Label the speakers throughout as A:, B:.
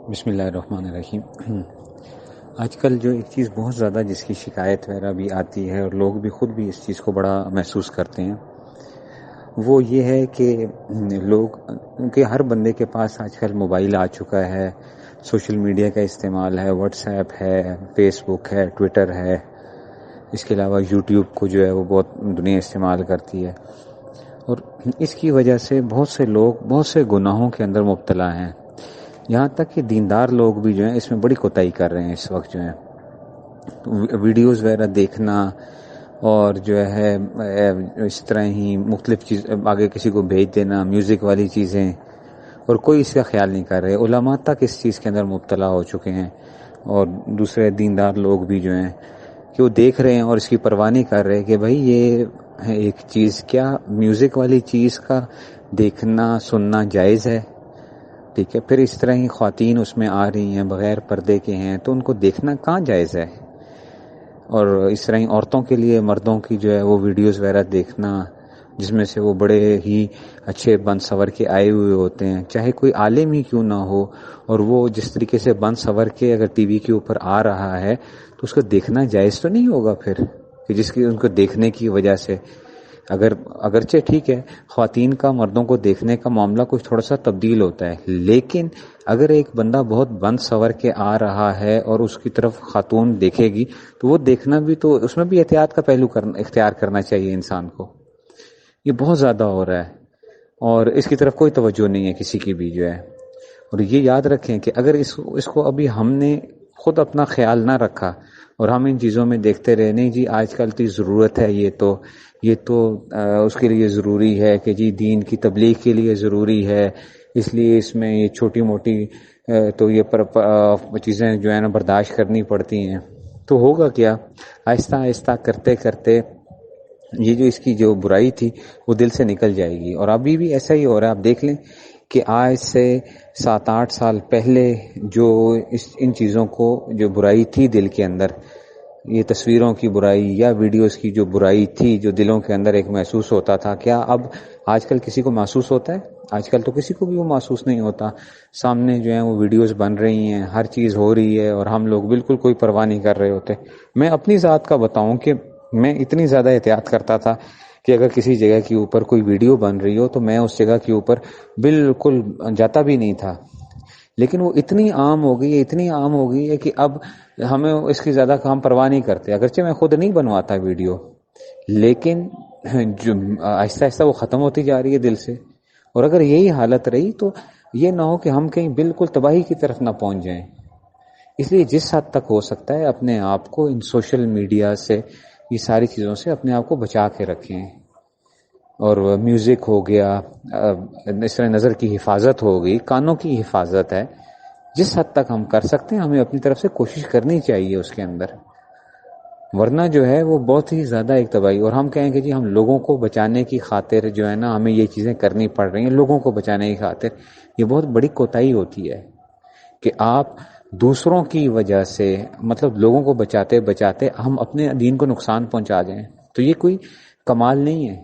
A: بسم اللہ الرحمن الرحیم۔ آج کل جو ایک چیز بہت زیادہ جس کی شکایت وغیرہ بھی آتی ہے اور لوگ بھی خود بھی اس چیز کو بڑا محسوس کرتے ہیں، وہ یہ ہے کہ لوگ کہ ہر بندے کے پاس آج کل موبائل آ چکا ہے، سوشل میڈیا کا استعمال ہے، واٹس ایپ ہے، فیس بک ہے، ٹویٹر ہے، اس کے علاوہ یوٹیوب کو جو ہے وہ بہت دنیا استعمال کرتی ہے، اور اس کی وجہ سے بہت سے لوگ بہت سے گناہوں کے اندر مبتلا ہیں، یہاں تک کہ دیندار لوگ بھی جو ہیں اس میں بڑی کوتاہی کر رہے ہیں اس وقت جو ہیں ویڈیوز وغیرہ دیکھنا، اور جو ہے اس طرح ہی مختلف چیز آگے کسی کو بھیج دینا، میوزک والی چیزیں، اور کوئی اس کا خیال نہیں کر رہے۔ علماء تک اس چیز کے اندر مبتلا ہو چکے ہیں، اور دوسرے دیندار لوگ بھی جو ہیں کہ وہ دیکھ رہے ہیں اور اس کی پرواہ نہیں کر رہے کہ بھائی یہ ایک چیز کیا میوزک والی چیز کا دیکھنا سننا جائز ہے؟ ٹھیک ہے، پھر اس طرح ہی خواتین اس میں آ رہی ہیں بغیر پردے کے ہیں، تو ان کو دیکھنا کہاں جائز ہے؟ اور اس طرح ہی عورتوں کے لیے مردوں کی جو ہے وہ ویڈیوز وغیرہ دیکھنا، جس میں سے وہ بڑے ہی اچھے بن سور کے آئے ہوئے ہوتے ہیں، چاہے کوئی عالم ہی کیوں نہ ہو، اور وہ جس طریقے سے بن سور کے اگر ٹی وی کے اوپر آ رہا ہے تو اس کو دیکھنا جائز تو نہیں ہوگا پھر، کہ جس کی ان کو دیکھنے کی وجہ سے اگرچہ ٹھیک ہے خواتین کا مردوں کو دیکھنے کا معاملہ کچھ تھوڑا سا تبدیل ہوتا ہے، لیکن اگر ایک بندہ بہت بند سور کے آ رہا ہے اور اس کی طرف خاتون دیکھے گی تو وہ دیکھنا بھی، تو اس میں بھی احتیاط کا پہلو اختیار کرنا چاہیے انسان کو۔ یہ بہت زیادہ ہو رہا ہے اور اس کی طرف کوئی توجہ نہیں ہے کسی کی بھی جو ہے۔ اور یہ یاد رکھیں کہ اگر اس کو ابھی ہم نے خود اپنا خیال نہ رکھا اور ہم ان چیزوں میں دیکھتے رہے، نہیں جی آج کل تو ضرورت ہے، یہ تو اس کے لیے ضروری ہے کہ جی دین کی تبلیغ کے لیے ضروری ہے، اس لیے اس میں یہ چھوٹی موٹی تو یہ چیزیں جو ہے نا برداشت کرنی پڑتی ہیں، تو ہوگا کیا؟ آہستہ آہستہ کرتے کرتے یہ جو اس کی جو برائی تھی وہ دل سے نکل جائے گی۔ اور ابھی بھی ایسا ہی ہو رہا ہے، آپ دیکھ لیں کہ آج سے 7-8 سال پہلے جو ان چیزوں کو جو برائی تھی دل کے اندر، یہ تصویروں کی برائی یا ویڈیوز کی جو برائی تھی جو دلوں کے اندر ایک محسوس ہوتا تھا، کیا اب آج کل کسی کو محسوس ہوتا ہے؟ آج کل تو کسی کو بھی وہ محسوس نہیں ہوتا۔ سامنے جو ہیں وہ ویڈیوز بن رہی ہیں، ہر چیز ہو رہی ہے، اور ہم لوگ بالکل کوئی پرواہ نہیں کر رہے ہوتے۔ میں اپنی ذات کا بتاؤں کہ میں اتنی زیادہ احتیاط کرتا تھا کہ اگر کسی جگہ کے اوپر کوئی ویڈیو بن رہی ہو تو میں اس جگہ کے اوپر بالکل جاتا بھی نہیں تھا، لیکن وہ اتنی عام ہو گئی ہے کہ اب ہمیں اس کی زیادہ کام پرواہ نہیں کرتے۔ اگرچہ میں خود نہیں بنواتا ویڈیو، لیکن جو آہستہ آہستہ وہ ختم ہوتی جا رہی ہے دل سے، اور اگر یہی حالت رہی تو یہ نہ ہو کہ ہم کہیں بالکل تباہی کی طرف نہ پہنچ جائیں۔ اس لیے جس حد تک ہو سکتا ہے اپنے آپ کو ان سوشل میڈیا سے، یہ ساری چیزوں سے اپنے آپ کو بچا کے رکھیں۔ اور میوزک ہو گیا، اس طرح نظر کی حفاظت ہو گئی، کانوں کی حفاظت ہے، جس حد تک ہم کر سکتے ہیں ہمیں اپنی طرف سے کوشش کرنی چاہیے اس کے اندر، ورنہ جو ہے وہ بہت ہی زیادہ ایک تباہی۔ اور ہم کہیں کہ جی ہم لوگوں کو بچانے کی خاطر جو ہے نا ہمیں یہ چیزیں کرنی پڑ رہی ہیں، لوگوں کو بچانے کی خاطر، یہ بہت بڑی کوتاہی ہوتی ہے کہ آپ دوسروں کی وجہ سے، مطلب لوگوں کو بچاتے بچاتے ہم اپنے دین کو نقصان پہنچا دیں، تو یہ کوئی کمال نہیں ہے،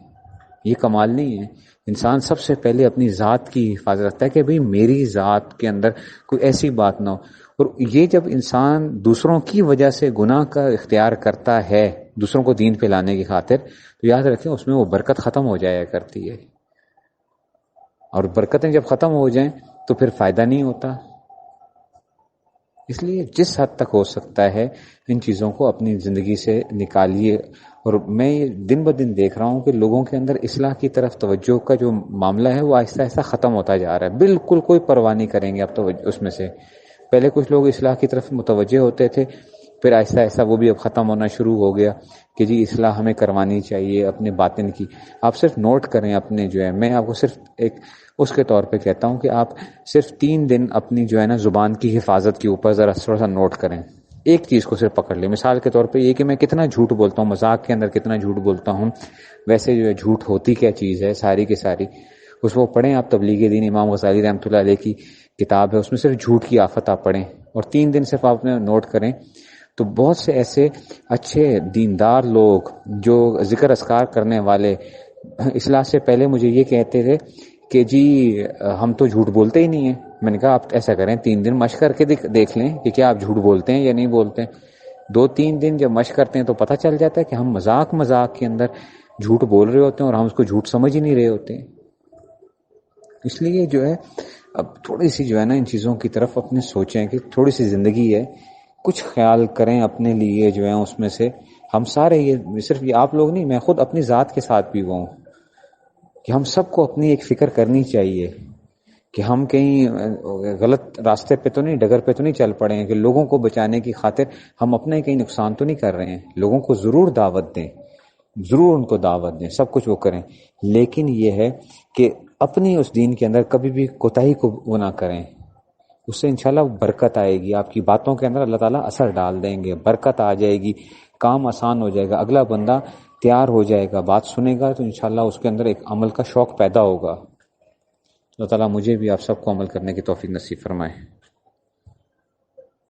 A: یہ کمال نہیں ہے۔ انسان سب سے پہلے اپنی ذات کی حفاظت رکھتا ہے کہ بھئی میری ذات کے اندر کوئی ایسی بات نہ ہو، اور یہ جب انسان دوسروں کی وجہ سے گناہ کا اختیار کرتا ہے دوسروں کو دین پہ لانے کی خاطر، تو یاد رکھیں اس میں وہ برکت ختم ہو جایا کرتی ہے، اور برکتیں جب ختم ہو جائیں تو پھر فائدہ نہیں ہوتا۔ اس لیے جس حد تک ہو سکتا ہے ان چیزوں کو اپنی زندگی سے نکالیے۔ اور میں دن بدن دیکھ رہا ہوں کہ لوگوں کے اندر اصلاح کی طرف توجہ کا جو معاملہ ہے وہ آہستہ آہستہ ختم ہوتا جا رہا ہے، بالکل کوئی پرواہ نہیں کریں گے اب تو اس میں سے۔ پہلے کچھ لوگ اصلاح کی طرف متوجہ ہوتے تھے، پھر آہستہ آہستہ وہ بھی اب ختم ہونا شروع ہو گیا کہ جی اصلاح ہمیں کروانی چاہیے اپنے باطن کی۔ آپ صرف نوٹ کریں اپنے جو ہے، میں آپ کو صرف ایک اس کے طور پہ کہتا ہوں کہ آپ صرف 3 دن اپنی جو ہے نا زبان کی حفاظت کے اوپر ذرا تھوڑا سا نوٹ کریں، ایک چیز کو صرف پکڑ لیں۔ مثال کے طور پہ یہ کہ میں کتنا جھوٹ بولتا ہوں، مذاق کے اندر کتنا جھوٹ بولتا ہوں، ویسے جو ہے جھوٹ ہوتی کیا چیز ہے ساری کی ساری، اس کو پڑھیں آپ۔ تبلیغ دین امام غزالی رحمۃ اللہ علیہ کی کتاب ہے، اس میں صرف جھوٹ کی آفت آپ پڑھیں، اور 3 دن صرف آپ نے نوٹ کریں، تو بہت سے ایسے اچھے دیندار لوگ جو ذکر اذکار کرنے والے اصلاح سے پہلے مجھے یہ کہتے تھے کہ جی ہم تو جھوٹ بولتے ہی نہیں ہیں، میں نے کہا آپ ایسا کریں 3 دن مشق کر کے دیکھ لیں کہ کیا آپ جھوٹ بولتے ہیں یا نہیں بولتے ہیں. 2-3 دن جب مشق کرتے ہیں تو پتہ چل جاتا ہے کہ ہم مذاق کے اندر جھوٹ بول رہے ہوتے ہیں اور ہم اس کو جھوٹ سمجھ ہی نہیں رہے ہوتے ہیں. اس لیے جو ہے اب تھوڑی سی جو ہے نا ان چیزوں کی طرف اپنے سوچیں کہ تھوڑی سی زندگی ہے, کچھ خیال کریں اپنے لیے جو ہے. اس میں سے ہم سارے, یہ صرف یہ آپ لوگ نہیں, میں خود اپنی ذات کے ساتھ بھی ہوں کہ ہم سب کو اپنی ایک فکر کرنی چاہیے کہ ہم کہیں غلط راستے پہ تو نہیں, ڈگر پہ تو نہیں چل پڑے ہیں کہ لوگوں کو بچانے کی خاطر ہم اپنے کہیں نقصان تو نہیں کر رہے ہیں. لوگوں کو ضرور دعوت دیں, ضرور ان کو دعوت دیں, سب کچھ وہ کریں, لیکن یہ ہے کہ اپنی اس دین کے اندر کبھی بھی کوتاہی کو وہ نہ کریں. اس سے انشاءاللہ برکت آئے گی, آپ کی باتوں کے اندر اللہ تعالیٰ اثر ڈال دیں گے, برکت آ جائے گی, کام آسان ہو جائے گا, اگلا بندہ تیار ہو جائے گا, بات سنے گا تو انشاءاللہ اس کے اندر ایک عمل کا شوق پیدا ہوگا. اللہ تعالیٰ مجھے بھی آپ سب کو عمل کرنے کی توفیق نصیب فرمائے.